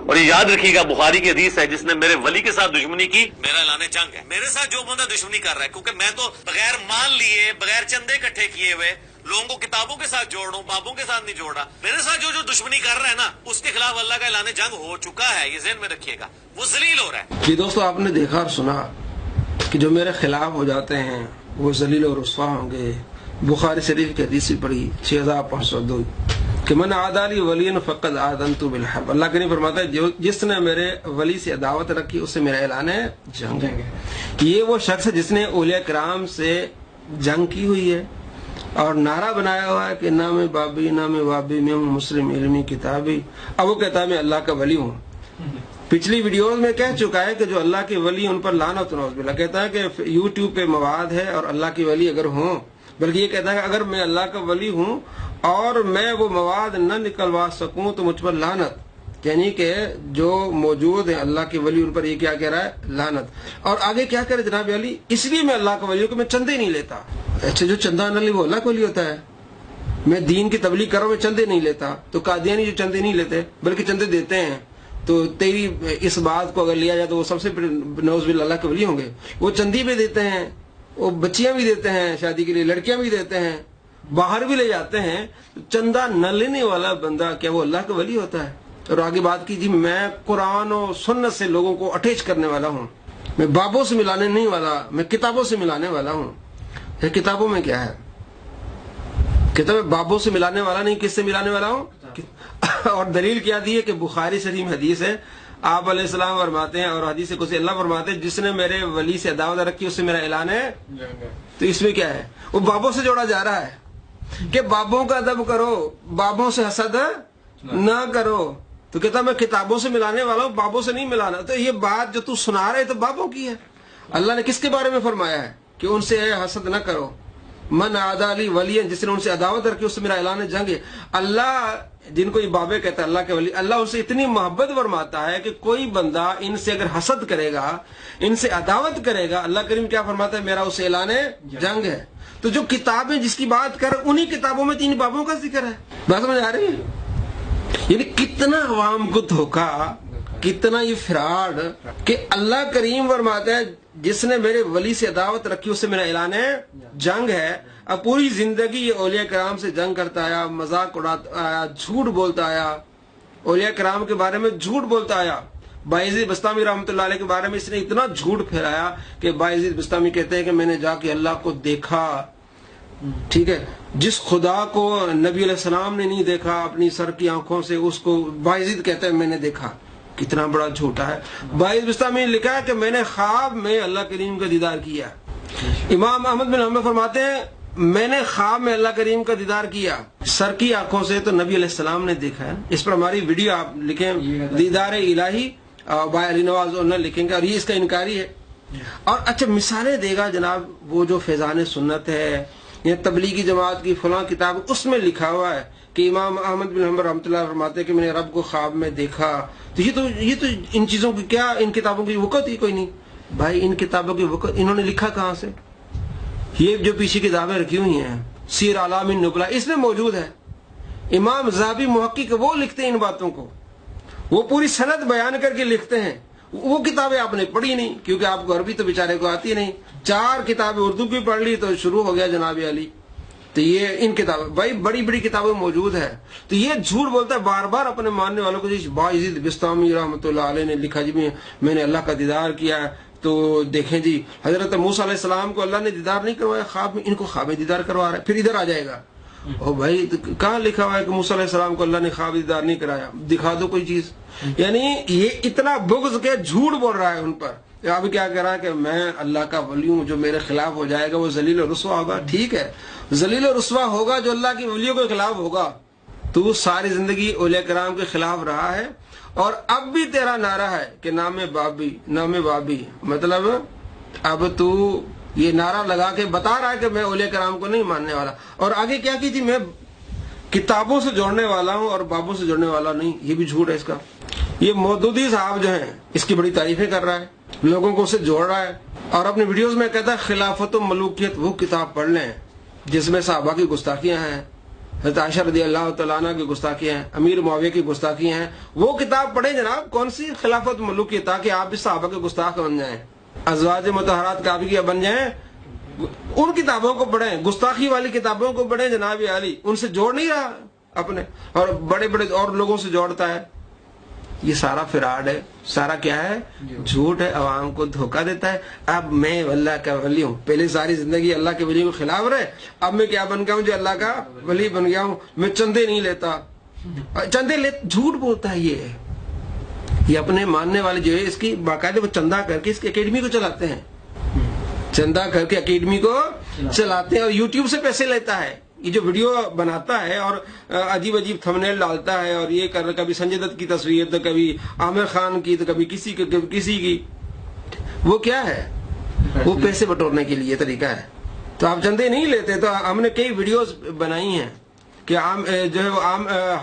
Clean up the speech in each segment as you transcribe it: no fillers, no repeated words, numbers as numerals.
اور یہ یاد رکھیے گا بخاری کی حدیث ہے جس نے میرے ولی کے ساتھ دشمنی کی میرا اعلان جنگ ہے. میرے ساتھ جو بندہ دشمنی کر رہا ہے کیونکہ میں تو بغیر مان لیے بغیر چندے اکٹھے کیے ہوئے لوگوں کو کتابوں کے ساتھ جوڑ رہا ہوں بابوں کے ساتھ نہیں جوڑ رہا. میرے ساتھ جو دشمنی کر رہا ہے نا اس کے خلاف اللہ کا اعلان جنگ ہو چکا ہے. یہ ذہن میں رکھیے گا وہ ذلیل ہو رہا ہے. جی دوستو آپ نے دیکھا اور سنا کہ جو میرے خلاف ہو جاتے ہیں وہ ذلیل و رسوا ہوں گے. بخاری شریف کی حدیث پڑھی 6502 کہ من عادالی ولی فقد آذنت بالحرب. اللہ کریم فرماتا ہے جس نے میرے ولی سے عداوت رکھی اس سے میرا اعلان ہے جنگ. یہ وہ شخص ہے جس نے اولیاء کرام سے جنگ کی ہوئی ہے اور نعرہ بنایا ہوا ہے کہ نام بابی نام وابی میں مسلم علمی کتابی. اب وہ کہتا ہے میں اللہ کا ولی ہوں. پچھلی ویڈیوز میں کہہ چکا ہے کہ جو اللہ کے ولی ان پر لعنت و نعوذ باللہ. کہتا ہے کہ یوٹیوب پہ مواد ہے اور اللہ کے ولی اگر ہوں بلکہ یہ کہتا ہے کہ اگر میں اللہ کا ولی ہوں اور میں وہ مواد نہ نکلوا سکوں تو مجھ پر لعنت. یعنی کہ جو موجود ہیں اللہ کے ولی ان پر یہ کیا کہہ رہا ہے لعنت. اور آگے کیا کرے جناب علی اس لیے میں اللہ کا ولی ہوں کہ میں چندے نہیں لیتا. اچھا جو چندہ نہ لے وہ اللہ کا ولی ہوتا ہے. میں دین کی تبلیغ کر رہا ہوں میں چندے نہیں لیتا. تو قادیانی جو چندے نہیں لیتے بلکہ چندے دیتے ہیں تو تیری اس بات کو اگر لیا جائے تو وہ سب سے نعوذ باللہ اللہ کے ولی ہوں گے. وہ چندی بھی دیتے ہیں وہ بچیاں بھی دیتے ہیں شادی کے لیے لڑکیاں بھی دیتے ہیں باہر بھی لے جاتے ہیں. چندہ نہ لینے والا بندہ کیا وہ اللہ کا ولی ہوتا ہے؟ اور آگے بات کی جی میں قرآن و سنت سے لوگوں کو اٹیچ کرنے والا ہوں. میں بابوں سے ملانے نہیں والا میں کتابوں سے ملانے والا ہوں. کتابوں میں کیا ہے؟ کتاب بابوں سے ملانے والا نہیں کس سے ملانے والا ہوں. اور دلیل کیا دی ہے کہ بخاری شریف حدیث ہے آپ علیہ السلام فرماتے ہیں اور حدیث قدسی اللہ فرماتے ہیں جس نے میرے ولی سے عداوت رکھی اس سے میرا اعلان ہے. تو اس میں کیا ہے وہ بابوں سے جوڑا جا رہا ہے کہ بابوں کا ادب کرو بابوں سے حسد نہ کرو. تو کہتا میں کتابوں سے ملانے والا ہوں بابوں سے نہیں ملانا. تو یہ بات جو تو سنا رہے تو بابوں کی ہے. اللہ نے کس کے بارے میں فرمایا ہے کہ ان سے حسد نہ کرو. من عادالی ولی جس نے ان سے عداوت رکھی اس سے میرا اعلان جنگ ہے. اللہ جن کو یہ بابے کہتا ہے اللہ کے ولی اللہ ان سے اتنی محبت فرماتا ہے کہ کوئی بندہ ان سے اگر حسد کرے گا ان سے عداوت کرے گا اللہ کریم کیا فرماتا ہے میرا اسے اعلان جنگ ہے. تو جو کتابیں جس کی بات کر انہی کتابوں میں 3 بابوں کا ذکر ہے. بات سمجھ آ رہی ہے؟ یعنی کتنا عوام کو دھوکا کتنا یہ فراڈ کہ اللہ کریم فرماتا ہے جس نے میرے ولی سے عداوت رکھی اس سے میرا اعلان جنگ ہے. اب پوری زندگی یہ اولیاء کرام سے جنگ کرتا آیا مذاق اڑاتا آیا جھوٹ بولتا آیا اولیاء کرام کے بارے میں جھوٹ بولتا آیا. بایزید بستامی رحمۃ اللہ علیہ کے بارے میں اس نے اتنا جھوٹ پھیلایا کہ بایزید بستامی کہتے ہیں کہ میں نے جا کے اللہ کو دیکھا. ٹھیک ہے جس خدا کو نبی علیہ السلام نے نہیں دیکھا اپنی سر کی آنکھوں سے اس کو بایزید کہتے ہیں میں نے دیکھا. کتنا بڑا جھوٹا ہے. بایزید بستامی نے لکھا ہے کہ میں نے خواب میں اللہ کریم کا دیدار کیا. امام احمد بن حنبل فرماتے ہیں میں نے خواب میں اللہ کریم کا دیدار کیا سر کی آنکھوں سے تو نبی علیہ السلام نے دیکھا ہے. اس پر ہماری ویڈیو آپ لکھیں دیدار الہی بائی نواز لکھیں گے اور یہ اس کا انکاری ہے. اور اچھا مثالیں دے گا جناب وہ جو فیضان سنت ہے یا تبلیغی جماعت کی فلاں کتاب اس میں لکھا ہوا ہے کہ امام احمد بن حنبل رحمۃ اللہ فرماتے ہیں کہ میں نے رب کو خواب میں دیکھا. تو یہ تو ان چیزوں کی کیا ان کتابوں کی وقت ہی کوئی نہیں. بھائی ان کتابوں کی وقت انہوں نے لکھا کہاں سے؟ یہ جو پیچھے کتابیں رکھی ہوئی ہیں سیر اعلام النبلاء اس میں موجود ہے. امام ذہبی محقق وہ لکھتے ہیں ان باتوں کو وہ پوری سند بیان کر کے لکھتے ہیں. وہ کتابیں آپ نے پڑھی نہیں کیونکہ آپ کو عربی تو بیچارے کو آتی نہیں. 4 کتابیں اردو کی پڑھ لی تو شروع ہو گیا جناب علی. تو یہ ان کتابیں بھائی بڑی بڑی کتابیں موجود ہے. تو یہ جھوٹ بولتا ہے بار بار اپنے ماننے والوں کو. بایزید بستامی رحمۃ اللہ علیہ نے لکھا جی میں نے اللہ کا دیدار کیا. تو دیکھیں جی حضرت موسیٰ علیہ السلام کو اللہ نے دیدار نہیں کروایا خواب میں ان کو خواب دیدار کروا رہا ہے. پھر ادھر آ جائے گا او بھائی کہاں لکھا ہوا ہے کہ موسیٰ علیہ السلام کو اللہ نے خواب دیدار نہیں کرایا؟ دکھا دو کوئی چیز. یعنی یہ اتنا بغض کے جھوٹ بول رہا ہے ان پر. اب کیا کہہ رہا ہے کہ میں اللہ کا ولی ہوں جو میرے خلاف ہو جائے گا وہ ذلیل و رسوا ہوگا. ٹھیک ہے ذلیل و رسوا ہوگا جو اللہ کے ولیوں کے خلاف ہوگا. تو ساری زندگی اولیاء کرام کے خلاف رہا ہے اور اب بھی تیرا نعرہ ہے کہ نام بابی مطلب اب تو یہ نعرہ لگا کے بتا رہا ہے کہ میں اولیاء کرام کو نہیں ماننے والا. اور آگے کیا کی تھی میں کتابوں سے جوڑنے والا ہوں اور بابوں سے جوڑنے والا نہیں. یہ بھی جھوٹ ہے اس کا. یہ مودودی صاحب جو ہیں اس کی بڑی تعریفیں کر رہا ہے لوگوں کو اسے جوڑ رہا ہے اور اپنے ویڈیوز میں کہتا ہے خلافت و ملوکیت وہ کتاب پڑھ لیں جس میں صحابہ کی گستاخیاں ہیں حضرت عائشہ رضی اللہ تعالیٰ عنہ کی گستاخیاں ہیں، امیر معاویہ کی گستاخیاں ہیں. وہ کتاب پڑھیں جناب، کون سی خلافت ملوک کی، تاکہ آپ بھی صحابہ کے گستاخ بن جائیں، ازواج مطہرات کعبیہ بن جائیں. ان کتابوں کو پڑھیں، گستاخی والی کتابوں کو پڑھیں جناب علی. ان سے جوڑ نہیں رہا اپنے، اور بڑے بڑے اور لوگوں سے جوڑتا ہے. یہ سارا فراڈ ہے، سارا کیا ہے؟ جھوٹ ہے، عوام کو دھوکہ دیتا ہے. اب میں اللہ کا ولی ہوں، پہلے ساری زندگی اللہ کے ولی کے خلاف رہے، اب میں کیا بن گیا ہوں؟ جو اللہ کا ولی بن گیا ہوں. میں چندے نہیں لیتا، جھوٹ بولتا ہے. یہ اپنے ماننے والے جو ہے اس کی باقاعدہ وہ چندہ کر کے اس کی اکیڈمی کو چلاتے ہیں، چندہ کر کے اکیڈمی کو چلاتے ہیں، اور یوٹیوب سے پیسے لیتا ہے. یہ جو ویڈیو بناتا ہے اور عجیب عجیب تھمبنیل ڈالتا ہے، اور یہ کبھی سنجے دت کی تصویر، تو کبھی عامر خان کی، تو کبھی کسی کی، وہ کیا ہے؟ وہ پیسے بٹورنے کے لیے طریقہ ہے. تو آپ چندے نہیں لیتے. تو ہم نے کئی ویڈیوز بنائی ہیں کہ جو ہے وہ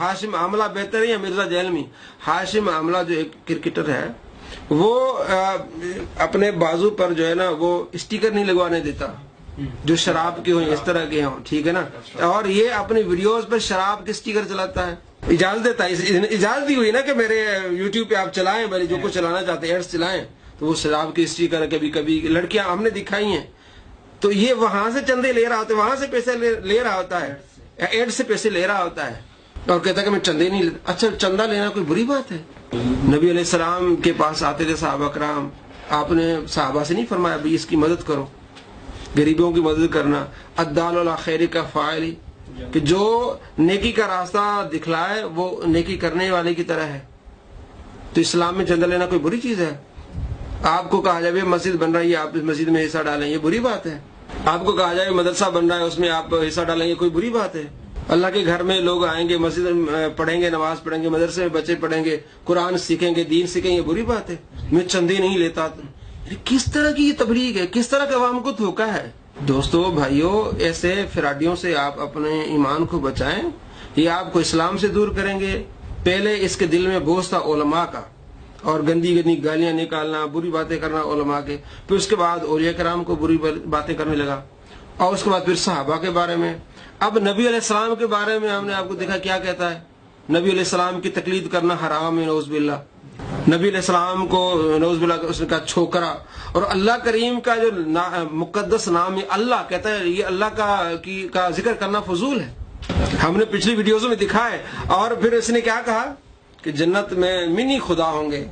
ہاشم عاملہ بہتر ہے یا مرزا جیلمی. ہاشم عاملہ جو ایک کرکٹر ہے، وہ اپنے بازو پر جو ہے نا وہ اسٹیکر نہیں لگوانے دیتا جو شراب کے ہوں، اس طرح کے ہوں، ٹھیک ہے نا. اور یہ اپنی ویڈیوز پر شراب کے اسٹیکر چلاتا ہے، اجازت دیتا ہے. اجازت دی ہوئی نا کہ میرے یوٹیوب پہ آپ چلائیں، بھائی جو کچھ چلانا چاہتے ہیں ایڈس چلائیں. تو وہ شراب کے اسٹیکر کبھی کبھی لڑکیاں ہم نے دکھائی ہیں. تو یہ وہاں سے چندے لے رہا ہوتا ہے، وہاں سے پیسے لے رہا ہوتا ہے، ایڈ سے پیسے لے رہا ہوتا ہے، اور کہتا ہے کہ میں چندے نہیں لیتا. اچھا، چندہ لینا کوئی بری بات ہے؟ نبی علیہ السلام کے پاس آتے تھے صحابہ کرام، آپ نے صحابہ سے نہیں فرمایا بھائی اس کی مدد کرو، غریبوں کی مدد کرنا؟ الدال علی خیر کا فاعل، کہ جو نیکی کا راستہ دکھلائے وہ نیکی کرنے والے کی طرح ہے. تو اسلام میں چندہ لینا کوئی بری چیز ہے؟ آپ کو کہا جائے مسجد بن رہی ہے، آپ اس مسجد میں حصہ ڈالیں، یہ بری بات ہے؟ آپ کو کہا جائے مدرسہ بن رہا ہے، اس میں آپ حصہ ڈالیں، یہ کوئی بری بات ہے؟ اللہ کے گھر میں لوگ آئیں گے، مسجد پڑھیں گے، نماز پڑھیں گے، مدرسے میں بچے پڑھیں گے، قرآن سیکھیں گے، دین سیکھیں گے، یہ بری بات ہے؟ میں چندے نہیں لیتا. کس طرح کی یہ تبلیغ ہے؟ کس طرح کا عوام کو دھوکا ہے؟ دوستو بھائیو، ایسے فراڈیوں سے آپ اپنے ایمان کو بچائیں. یہ آپ کو اسلام سے دور کریں گے. پہلے اس کے دل میں بوجھ تھا علماء کا، اور گندی گندی گالیاں نکالنا، بری باتیں کرنا علماء کے. پھر اس کے بعد اولیاء کرام کو بری باتیں کرنے لگا، اور اس کے بعد پھر صحابہ کے بارے میں. اب نبی علیہ السلام کے بارے میں ہم نے آپ کو دیکھا کیا کہتا ہے. نبی علیہ السلام کی تقلید کرنا حرام ہے، نعوذ باللہ. نبی علیہ السلام کو نعوذ باللہ اس نے کہا چھوکرا. اور اللہ کریم کا جو مقدس نام ہے اللہ، کہتا ہے یہ اللہ کا ذکر کرنا فضول ہے. ہم نے پچھلی ویڈیوز میں دکھا ہے. اور پھر اس نے کیا کہا کہ جنت میں منی خدا ہوں گے،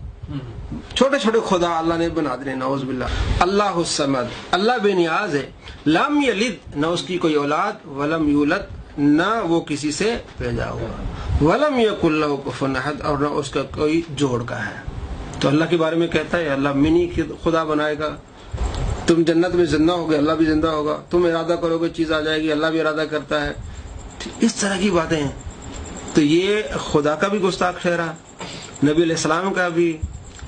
چھوٹے چھوٹے خدا اللہ نے بنا دینے، نعوذ باللہ. اللہ الصمد، اللہ بے نیاز ہے. لم یلد، نہ اس کی کوئی اولاد، ولم یولد، نہ وہ کسی سے پیدا ہوا، ولم یکن لہ کفوا احد، اور نہ اس کا کوئی جوڑ کا ہے. تو اللہ کے بارے میں کہتا ہے اللہ منی خدا بنائے گا. تم جنت میں زندہ ہوگے، اللہ بھی زندہ ہوگا. تم ارادہ کرو گے چیز آ جائے گی، اللہ بھی ارادہ کرتا ہے. اس طرح کی باتیں ہیں. تو یہ خدا کا بھی گستاخ ٹھہرا، نبی علیہ السلام کا بھی،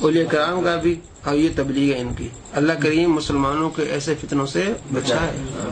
اولیاء کرام کا بھی، اور یہ تبلیغ ہے ان کی. اللہ کریم مسلمانوں کے ایسے فتنوں سے بچائے.